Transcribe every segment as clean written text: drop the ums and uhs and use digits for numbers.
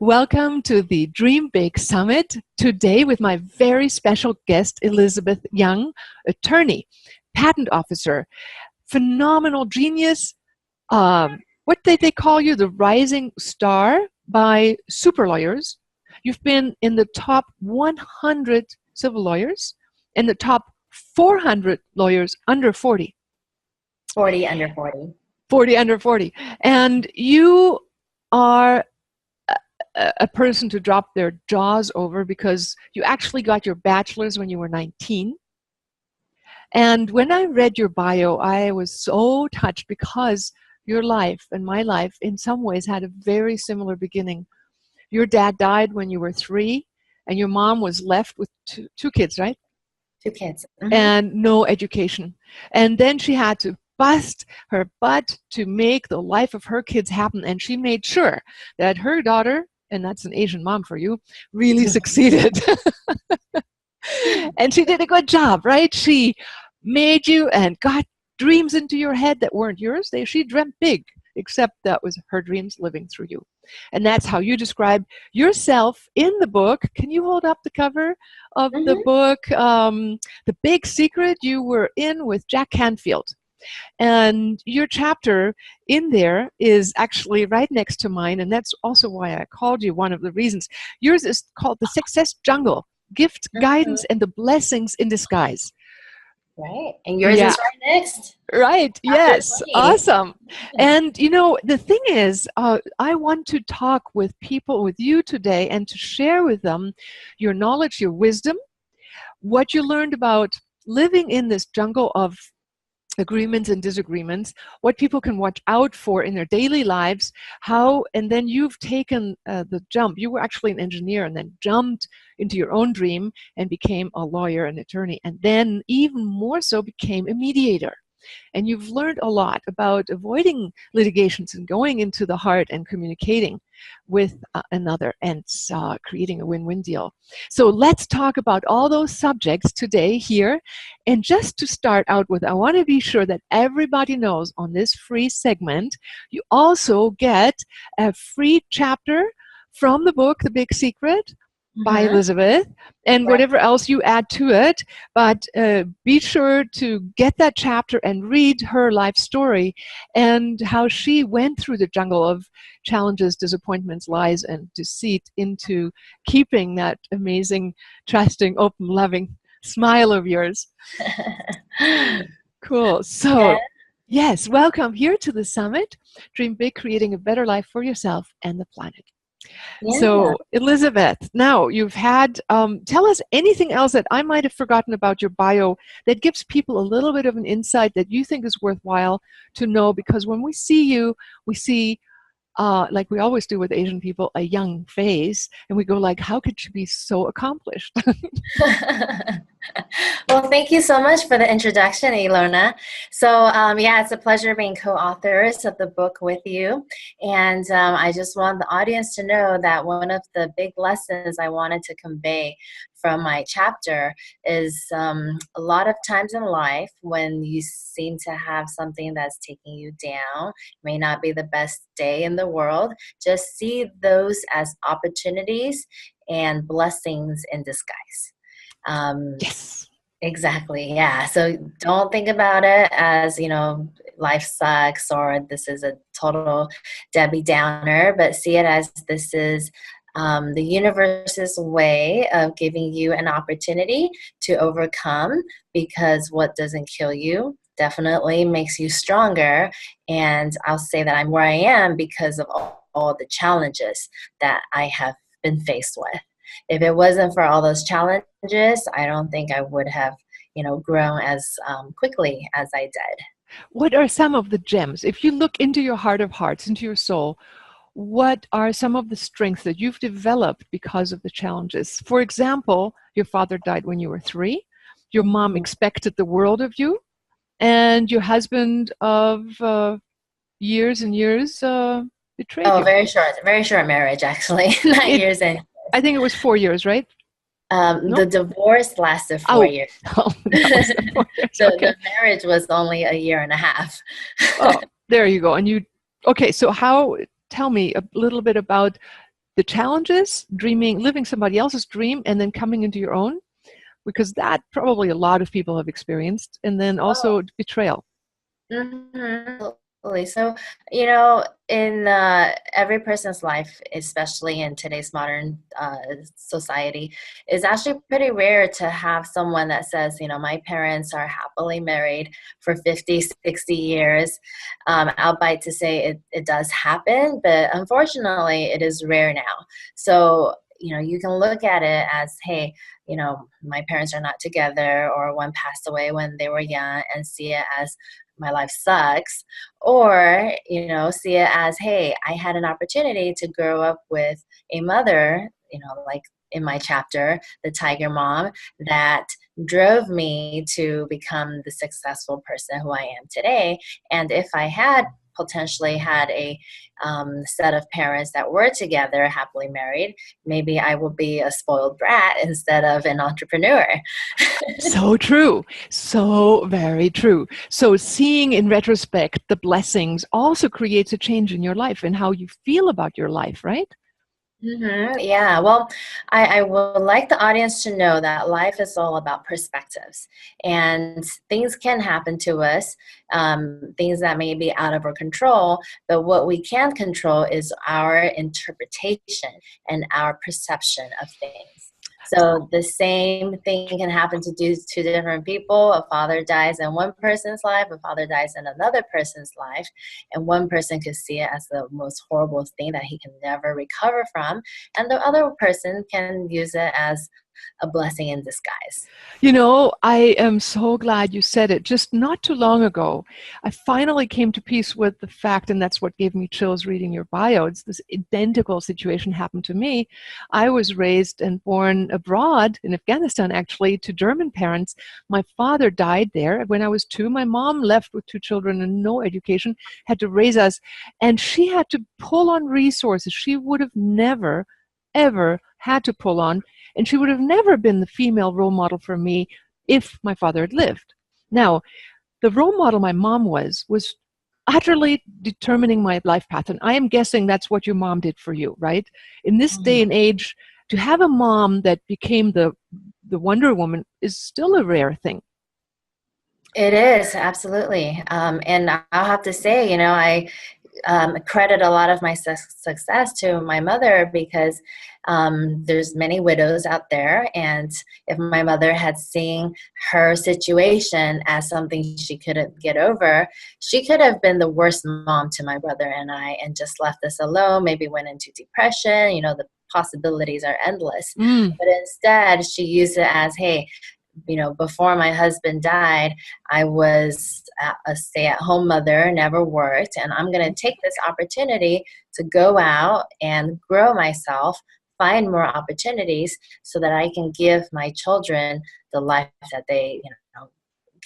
Welcome to the Dream Big Summit today with my very special guest, Elizabeth Young, attorney, patent officer, phenomenal genius. What did they call you? The rising star by super lawyers. You've been in the top 100 civil lawyers and the top 400 lawyers under 40. 40 under 40. 40 under 40. And you are a person to drop their jaws over because you actually got your bachelor's when you were 19. And when I read your bio, I was so touched because your life and my life in some ways had a very similar beginning. Your dad died when you were 3 and your mom was left with two kids, right? 2 kids. And no education. And then she had to bust her butt to make the life of her kids happen. And she made sure that her daughter, and that's an Asian mom for you, really succeeded. And she did a good job, right? She made you and got dreams into your head that weren't yours. She dreamt big, except that was her dreams living through you. And that's how you describe yourself in the book. Can you hold up the cover of the book? The Big Secret. You were in with Jack Canfield. And your chapter in there is actually right next to mine, and that's also why I called you, one of the reasons. Yours is called The Success Jungle, Gift, Guidance, and the Blessings in Disguise. Right, and yours is right next. Right, yes, awesome. And you know, the thing is, I want to talk with people, with you today, and to share with them your knowledge, your wisdom, what you learned about living in this jungle of agreements and disagreements, what people can watch out for in their daily lives, and then you've taken the jump. You were actually an engineer and then jumped into your own dream and became a lawyer, an attorney, and then even more so became a mediator. And you've learned a lot about avoiding litigations and going into the heart and communicating with another and creating a win-win deal. So let's talk about all those subjects today here. And just to start out with, I want to be sure that everybody knows on this free segment, you also get a free chapter from the book, The Big Secret, by Elizabeth, and whatever else you add to it. But be sure to get that chapter and read her life story and how she went through the jungle of challenges, disappointments, lies, and deceit into keeping that amazing, trusting, open, loving smile of yours. Cool. So, yes, welcome here to the summit. Dream big, creating a better life for yourself and the planet. So, Elizabeth, now you've had, tell us anything else that I might have forgotten about your bio that gives people a little bit of an insight that you think is worthwhile to know, because when we see you, we see, like we always do with Asian people, a young face, and we go like, how could she be so accomplished? Well, thank you so much for the introduction, Ilona. So, yeah, it's a pleasure being co-authors of the book with you. And I just want the audience to know that one of the big lessons I wanted to convey from my chapter is a lot of times in life when you seem to have something that's taking you down, may not be the best day in the world, just see those as opportunities and blessings in disguise. Yes. Exactly. Yeah. So don't think about it as, life sucks or this is a total Debbie Downer, but see it as this is the universe's way of giving you an opportunity to overcome, because what doesn't kill you definitely makes you stronger. And I'll say that I'm where I am because of all the challenges that I have been faced with. If it wasn't for all those challenges, I don't think I would have, grown as quickly as I did. What are some of the gems? If you look into your heart of hearts, into your soul, what are some of the strengths that you've developed because of the challenges? For example, your father died when you were 3. Your mom expected the world of you, and your husband of years and years betrayed you. Very short marriage, actually. 9 years in. I think it was 4 years, right? No? The divorce lasted 4 years. Oh, that was 4 years. The marriage was only a year and a half. Oh, there you go. And okay, so tell me a little bit about the challenges, dreaming, living somebody else's dream, and then coming into your own, because that probably a lot of people have experienced, and then also betrayal. Absolutely. So, in every person's life, especially in today's modern society, is actually pretty rare to have someone that says, my parents are happily married for 50, 60 years. I'll bite to say it does happen, but unfortunately, it is rare now. So, you can look at it as, hey, my parents are not together, or one passed away when they were young, and see it as my life sucks, or see it as, hey, I had an opportunity to grow up with a mother, like in my chapter, the tiger mom, that drove me to become the successful person who I am today. And if I had potentially had a set of parents that were together, happily married, maybe I will be a spoiled brat instead of an entrepreneur. So true. So very true. So seeing in retrospect the blessings also creates a change in your life and how you feel about your life, right? Yeah, well, I would like the audience to know that life is all about perspectives, and things can happen to us, things that may be out of our control, but what we can control is our interpretation and our perception of things. So the same thing can happen to two different people. A father dies in one person's life, a father dies in another person's life, and one person could see it as the most horrible thing that he can never recover from, and the other person can use it as a blessing in disguise. I am so glad you said it. Just not too long ago, I finally came to peace with the fact, and that's what gave me chills reading your bio. It's this identical situation happened to me. I was raised and born abroad in Afghanistan, actually, to German parents. My father died there when I was 2. My mom left with 2 children and no education, had to raise us, and she had to pull on resources she would have never, ever had to pull on, and she would have never been the female role model for me if my father had lived. Now, the role model my mom was utterly determining my life path. And I am guessing that's what your mom did for you, right? In this day and age, to have a mom that became the Wonder Woman is still a rare thing. It is, absolutely. And I'll have to say, I credit a lot of my success to my mother, because there's many widows out there, and if my mother had seen her situation as something she couldn't get over, she could have been the worst mom to my brother and I, and just left us alone, maybe went into depression. The possibilities are endless. But instead, she used it as, hey, before my husband died, I was a stay-at-home mother, never worked, and I'm going to take this opportunity to go out and grow myself, find more opportunities so that I can give my children the life that they,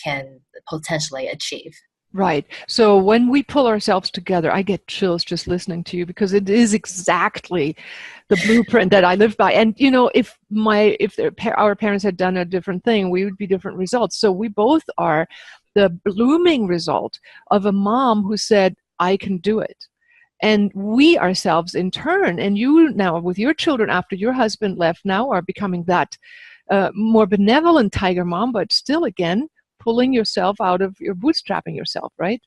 can potentially achieve. Right. So when we pull ourselves together, I get chills just listening to you, because it is exactly the blueprint that I live by. And if our parents had done a different thing, we would be different results. So we both are the blooming result of a mom who said, I can do it. And we ourselves in turn, and you now with your children after your husband left, now are becoming that more benevolent tiger mom, but still, again, pulling yourself out of your bootstrapping yourself, right?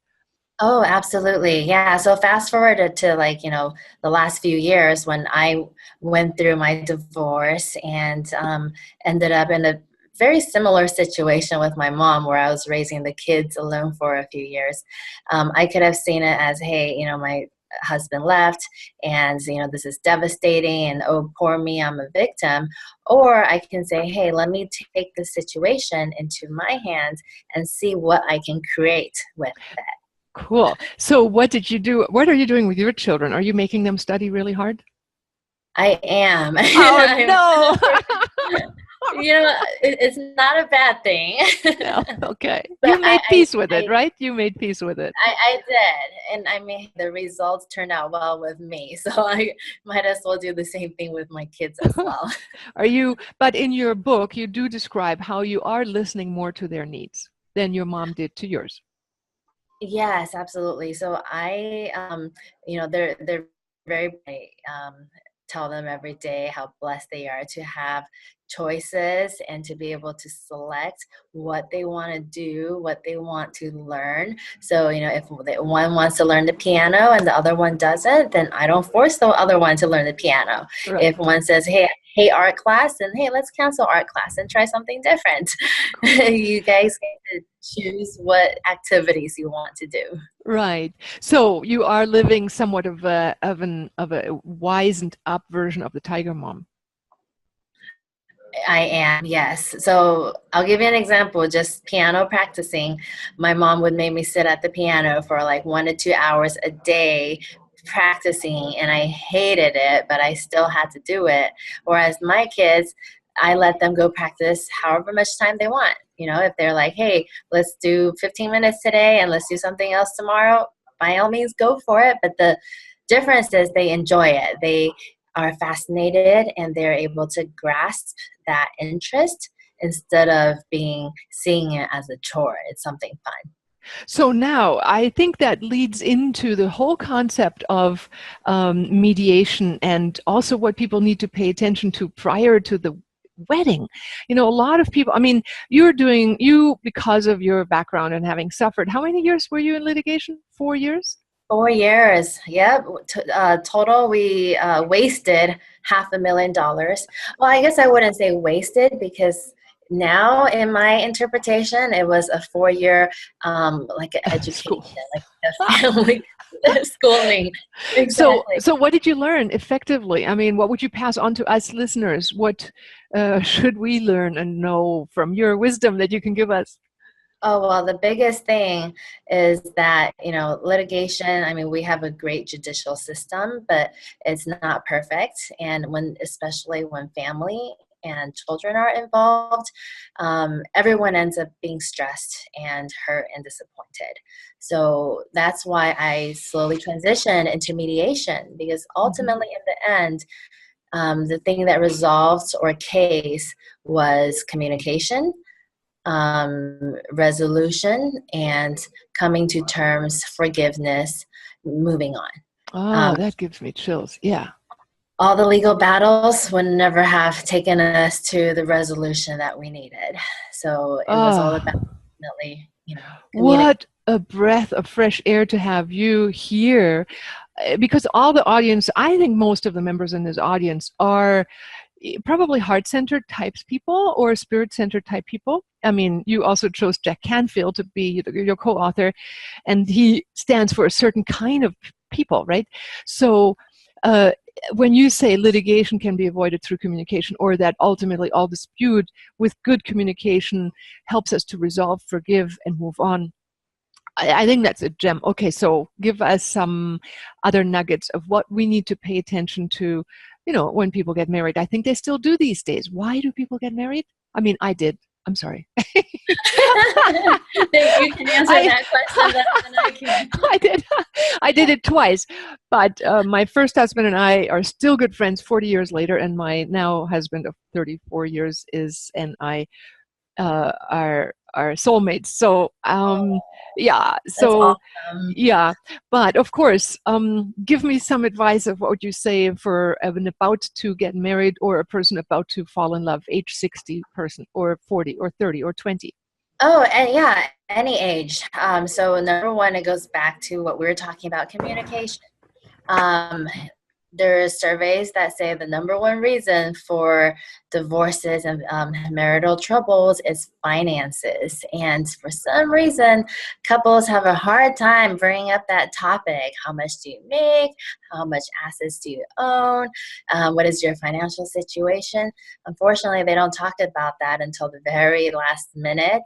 Oh, absolutely. Yeah. So fast forward to the last few years when I went through my divorce, and ended up in a very similar situation with my mom, where I was raising the kids alone for a few years. I could have seen it as, hey, my husband left, and this is devastating, and oh, poor me, I'm a victim. Or I can say, hey, let me take the situation into my hands and see what I can create with it. Cool. So what did you do? What are you doing with your children? Are you making them study really hard? I am. Oh, no. It's not a bad thing. No. Okay. But You made peace with it, right? You made peace with it. I did. And I mean, the results turned out well with me. So I might as well do the same thing with my kids as well. But in your book, you do describe how you are listening more to their needs than your mom did to yours. Yes, absolutely. So they're very, tell them every day how blessed they are to have choices and to be able to select what they want to do, what they want to learn. So, if one wants to learn the piano and the other one doesn't, then I don't force the other one to learn the piano. Right. If one says, hey, I hate art class, then hey, let's cancel art class and try something different. You guys get to choose what activities you want to do. Right. So you are living somewhat of a wizened up version of the Tiger Mom. I am, yes. So I'll give you an example. Just piano practicing. My mom would make me sit at the piano for like 1 to 2 hours a day practicing, and I hated it, but I still had to do it. Whereas my kids, I let them go practice however much time they want. If they're like, hey, let's do 15 minutes today and let's do something else tomorrow, by all means, go for it. But the difference is they enjoy it. They are fascinated and they're able to grasp that interest instead of seeing it as a chore. It's something fun. So now I think that leads into the whole concept of mediation and also what people need to pay attention to prior to the wedding. A lot of people, I mean, you because of your background and having suffered, how many years were you in litigation? 4 years? 4 years. Yep. Total, we wasted $500,000. Well, I guess I wouldn't say wasted because now, in my interpretation, it was a 4 year, like an education, School. like a family schooling. Exactly. So what did you learn effectively? I mean, what would you pass on to us listeners? What should we learn and know from your wisdom that you can give us? Oh, well, the biggest thing is that, litigation, I mean, we have a great judicial system, but it's not perfect. And especially when family and children are involved, everyone ends up being stressed and hurt and disappointed. So that's why I slowly transitioned into mediation, because ultimately in the end, the thing that resolved our case was communication, resolution, and coming to terms, forgiveness, moving on. Oh, that gives me chills. Yeah. All the legal battles would never have taken us to the resolution that we needed. So it was all about Oh, definitely, communication. what a breath of fresh air to have you here. Because all the audience, I think most of the members in this audience are probably heart-centered types people or spirit-centered type people. I mean, you also chose Jack Canfield to be your co-author, and he stands for a certain kind of people, right? So when you say litigation can be avoided through communication, or that ultimately all dispute with good communication helps us to resolve, forgive, and move on, I think that's a gem. Okay, so give us some other nuggets of what we need to pay attention to, when people get married. I think they still do these days. Why do people get married? I mean, I did. I'm sorry. You can answer that question better than I can. I did. I did it twice. But my first husband and I are still good friends 40 years later, and my now husband of 34 years and I are soulmates. So yeah. That's So awesome. yeah. But of course, give me some advice of what would you say for an about to get married or a person about to fall in love, age 60 person, or 40 or 30 or 20. Oh, and yeah, any age. So number one, it goes back to what we were talking about, communication. Um, there's surveys that say the number one reason for divorces and marital troubles is finances. And for some reason, couples have a hard time bringing up that topic. How much do you make? How much assets do you own? What is your financial situation? Unfortunately, they don't talk about that until the very last minute.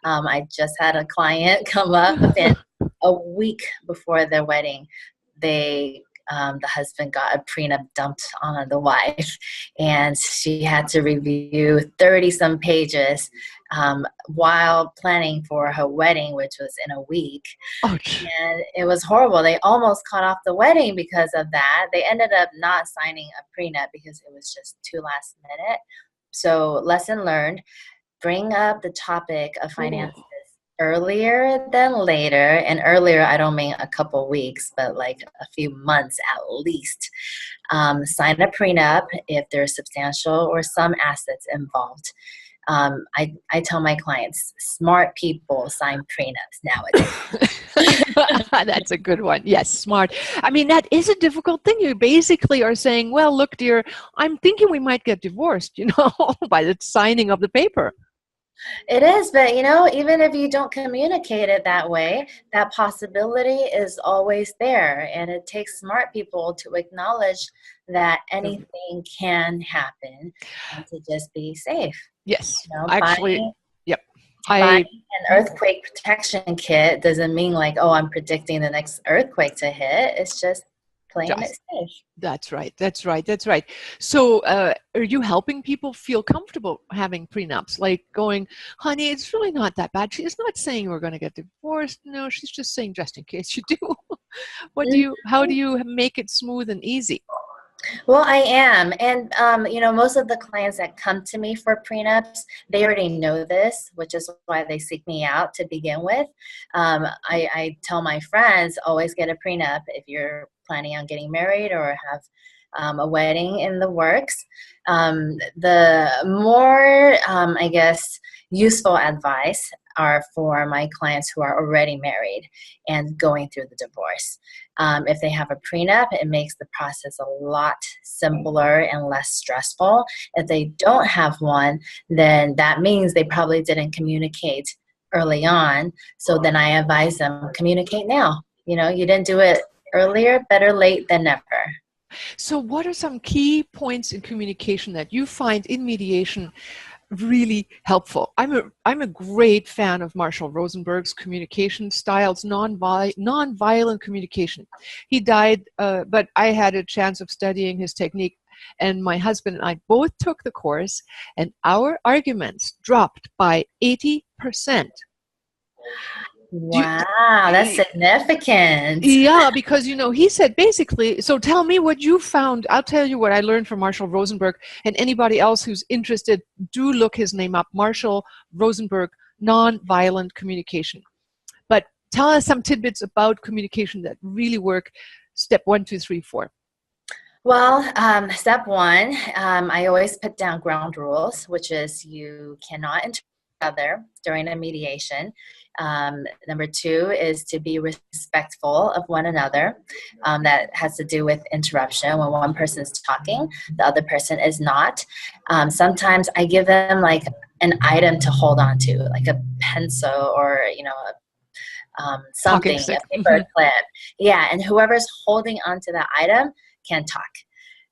I just had a client come up, and a week before their wedding, the husband got a prenup dumped on the wife, and she had to review 30 some pages while planning for her wedding, which was in a week. Ouch. And it was horrible. They almost cut off the wedding because of that. They ended up not signing a prenup because it was just too last minute. So lesson learned, bring up the topic of finances Oh. earlier than later. And earlier, I don't mean a couple weeks, but like a few months at least. Sign a prenup if there's substantial or some assets involved. I tell my clients, smart people sign prenups nowadays. That's a good one. Yes, smart. I mean, that is a difficult thing. You basically are saying, well, look, dear, I'm thinking we might get divorced, by the signing of the paper. It is, but even if you don't communicate it that way, that possibility is always there. And it takes smart people to acknowledge that anything can happen and to just be safe. Yes, Buying actually, yep. an earthquake protection kit doesn't mean like, oh, I'm predicting the next earthquake to hit. It's just playing it safe. That's right. That's right. That's right. So are you helping people feel comfortable having prenups? Like going, honey, it's really not that bad. She's not saying we're going to get divorced. No, she's just saying just in case you do. How do you make it smooth and easy? Well, I am. And, most of the clients that come to me for prenups, they already know this, which is why they seek me out to begin with. I tell my friends, always get a prenup if you're planning on getting married or have a wedding in the works. The more, I guess, useful advice are for my clients who are already married and going through the divorce. If they have a prenup, it makes the process a lot simpler and less stressful. If they don't have one, then that means they probably didn't communicate early on. So then I advise them, communicate now. You didn't do it earlier, better late than never. So what are some key points in communication that you find in mediation really helpful? I'm a great fan of Marshall Rosenberg's communication styles, nonviolent communication. He died, but I had a chance of studying his technique, and my husband and I both took the course, and our arguments dropped by 80%. Wow, that's significant. Yeah, because, he said basically, so tell me what you found. I'll tell you what I learned from Marshall Rosenberg, and anybody else who's interested, do look his name up, Marshall Rosenberg, Nonviolent Communication. But tell us some tidbits about communication that really work. Step 1, 2, 3, 4. Well, step 1, I always put down ground rules, which is you cannot interrupt each other during a mediation. Number 2 is to be respectful of one another. That has to do with interruption. When one person is talking, the other person is not. Sometimes I give them like an item to hold on to, like a pencil or, something, a paper clip. Yeah, and whoever's holding onto that item can talk.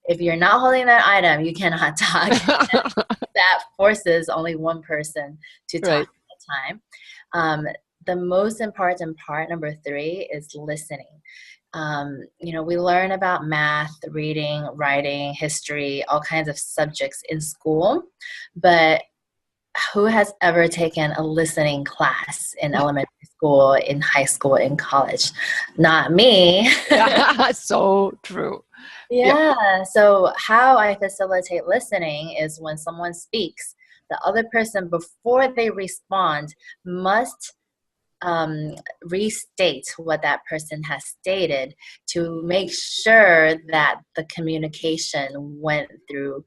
If you're not holding that item, you cannot talk. That forces only one person to talk at a time. The most important part, number 3, is listening. We learn about math, reading, writing, history, all kinds of subjects in school, but who has ever taken a listening class in elementary school, in high school, in college? Not me. So true. Yeah. Yep. So how I facilitate listening is when someone speaks, the other person, before they respond, must restate what that person has stated to make sure that the communication went through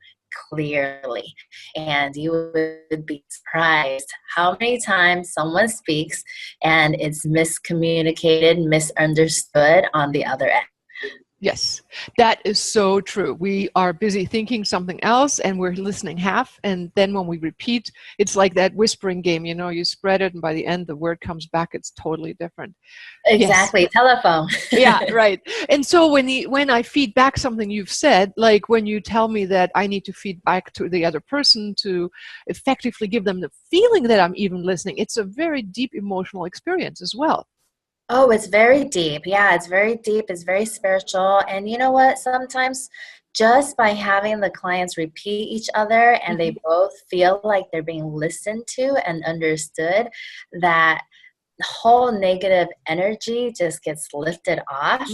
clearly. And you would be surprised how many times someone speaks and it's miscommunicated, misunderstood on the other end. Yes, that is so true. We are busy thinking something else and we're listening half. And then when we repeat, it's like that whispering game, you spread it and by the end the word comes back, it's totally different. Exactly. Yes. Telephone. Yeah, right. And so when I feed back something you've said, like when you tell me that I need to feed back to the other person to effectively give them the feeling that I'm even listening, it's a very deep emotional experience as well. Oh, it's very deep. Yeah, it's very deep. It's very spiritual. And you know what? Sometimes just by having the clients repeat each other and they both feel like they're being listened to and understood, that whole negative energy just gets lifted off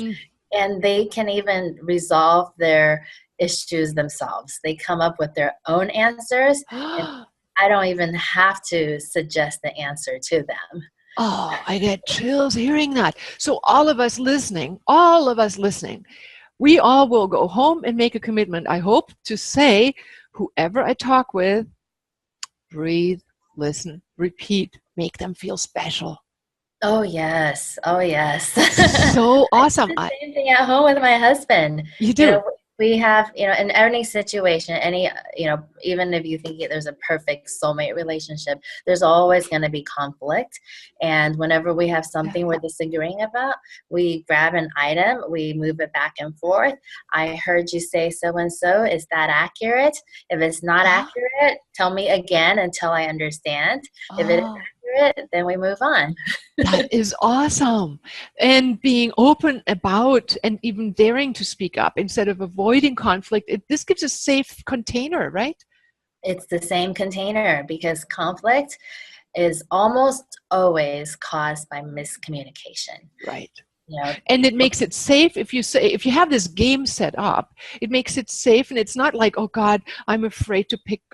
and they can even resolve their issues themselves. They come up with their own answers and I don't even have to suggest the answer to them. Oh, I get chills hearing that. So all of us listening, we all will go home and make a commitment, I hope, to say, whoever I talk with, breathe, listen, repeat, make them feel special. Oh yes. Oh yes. So I do awesome. the same thing at home with my husband. You You know, do. we have, in any situation, even if you think there's a perfect soulmate relationship, there's always going to be conflict. And whenever we have Yeah. something we're disagreeing about, we grab an item, we move it back and forth. I heard you say so and so. Is that accurate? If it's not accurate, tell me again until I understand. If it is Oh, accurate, then we move on. that is awesome. And being open about and even daring to speak up instead of avoiding conflict, this gives a safe container, right? It's the same container because conflict is almost always caused by miscommunication. Right. You know, And it makes it safe. If you have this game set up, it makes it safe. And it's not like, oh God, I'm afraid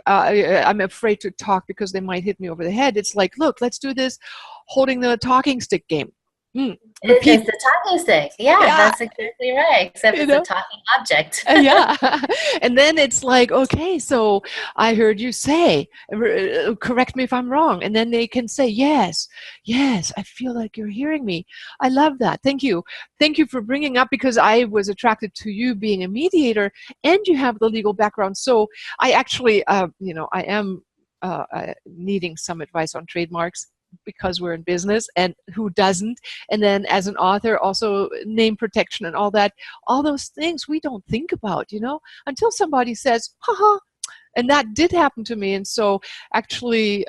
I'm afraid to talk because they might hit me over the head. It's like, look, let's do this holding the talking stick game. Repeat. it's the talking stick. Yeah, Yeah, that's exactly right. Except you it's a know. talking object. Yeah. And then it's like, okay, so I heard you say, correct me if I'm wrong. And then they can say, yes, yes, I feel like you're hearing me. I love that. Thank you. Thank you for bringing up, because I was attracted to you being a mediator and you have the legal background. So I actually, I am needing some advice on trademarks because we're in business, and who doesn't? And then as an author, also name protection and all those things we don't think about, until somebody says, haha. And that did happen to me. And so actually,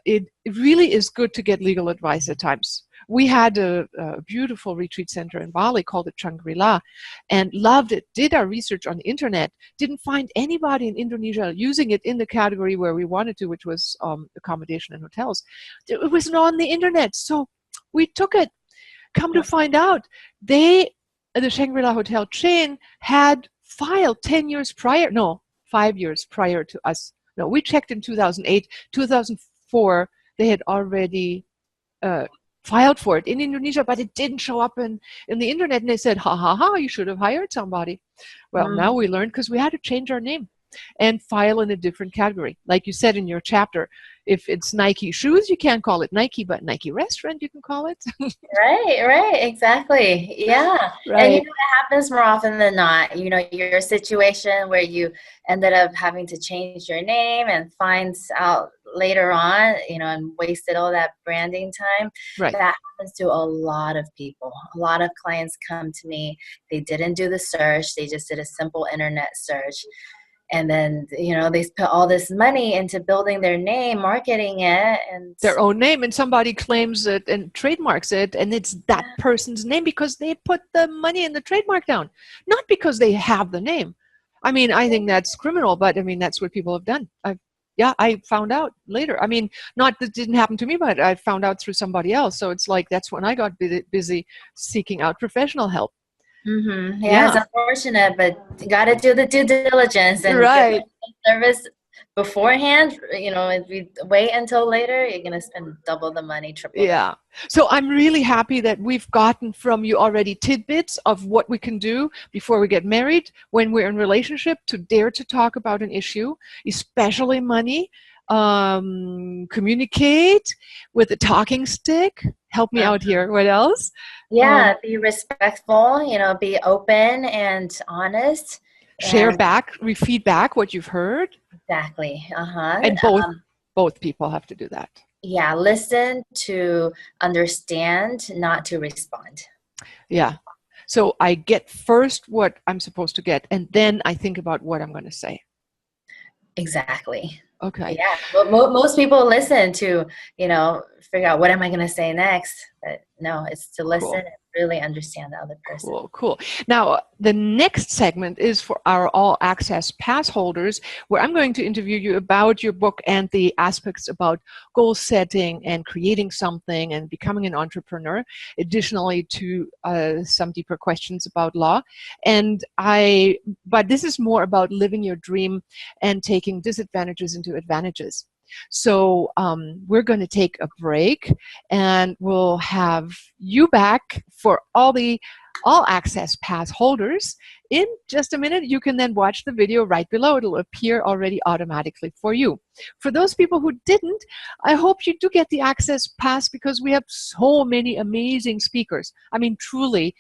it really is good to get legal advice at times. We had a beautiful retreat center in Bali called the Shangri-La, and loved it, did our research on the internet, didn't find anybody in Indonesia using it in the category where we wanted to, which was accommodation and hotels. It wasn't on the internet, so we took it. Come to find out, the Shangri-La hotel chain had filed 10 years prior, no, 5 years prior to us. No, we checked in 2008, 2004, they had already uh, filed for it in Indonesia, but it didn't show up in the internet. And they said, ha ha ha, you should have hired somebody. Well, now we learned, because we had to change our name and file in a different category. Like you said in your chapter, if it's Nike shoes, you can't call it Nike, but Nike restaurant, you can call it. Right, exactly. Yeah. And Right. it happens more often than not. Your situation where you ended up having to change your name and finds out later on, and wasted all that branding time. Right. That happens to a lot of people. A lot of clients come to me, they didn't do the search, they just did a simple internet search. And then, they put all this money into building their name, marketing it, and Their own name, and somebody claims it and trademarks it, and it's that person's name because they put the money in the trademark down, not because they have the name. I mean, I think that's criminal, but I mean, that's what people have done. I found out later. I mean, not that didn't happen to me, but I found out through somebody else. So it's like, that's when I got busy seeking out professional help. Yeah, it's Yeah, unfortunate, but you got to do the due diligence and get right. the service beforehand. If you wait until later, you're gonna spend double the money, triple the. Yeah. So I'm really happy that we've gotten from you already tidbits of what we can do before we get married, when we're in relationship, to dare to talk about an issue, especially money. Communicate with a talking stick. Help me out here. What else? Yeah, be respectful. Be open and honest. Share And back, feed back what you've heard. exactly. Uh-huh. And both people have to do that. Yeah, listen to understand, not to respond. Yeah. So I get first what I'm supposed to get, and then I think about what I'm going to say. Exactly. Okay. Yeah. Well, most people listen to, figure out what am I going to say next. But no, it's to listen Cool. and really understand the other person. Cool. Now, the next segment is for our all access pass holders, where I'm going to interview you about your book and the aspects about goal setting and creating something and becoming an entrepreneur, additionally to some deeper questions about law. But this is more about living your dream and taking disadvantages into advantages. So we're going to take a break, and we'll have you back for all access pass holders in just a minute. You can then watch the video right below. It'll appear already automatically for you. For those people who didn't, I hope you do get the access pass, because we have so many amazing speakers. I mean, truly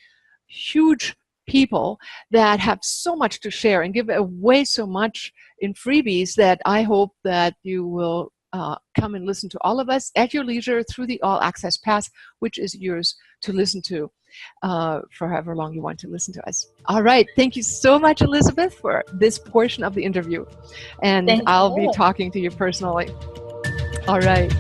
huge people that have so much to share and give away so much in freebies, that I hope that you will come and listen to all of us at your leisure through the All Access Pass, which is yours to listen to for however long you want to listen to us. All right. Thank you so much, Elizabeth, for this portion of the interview. And I'll be talking to you personally. All right.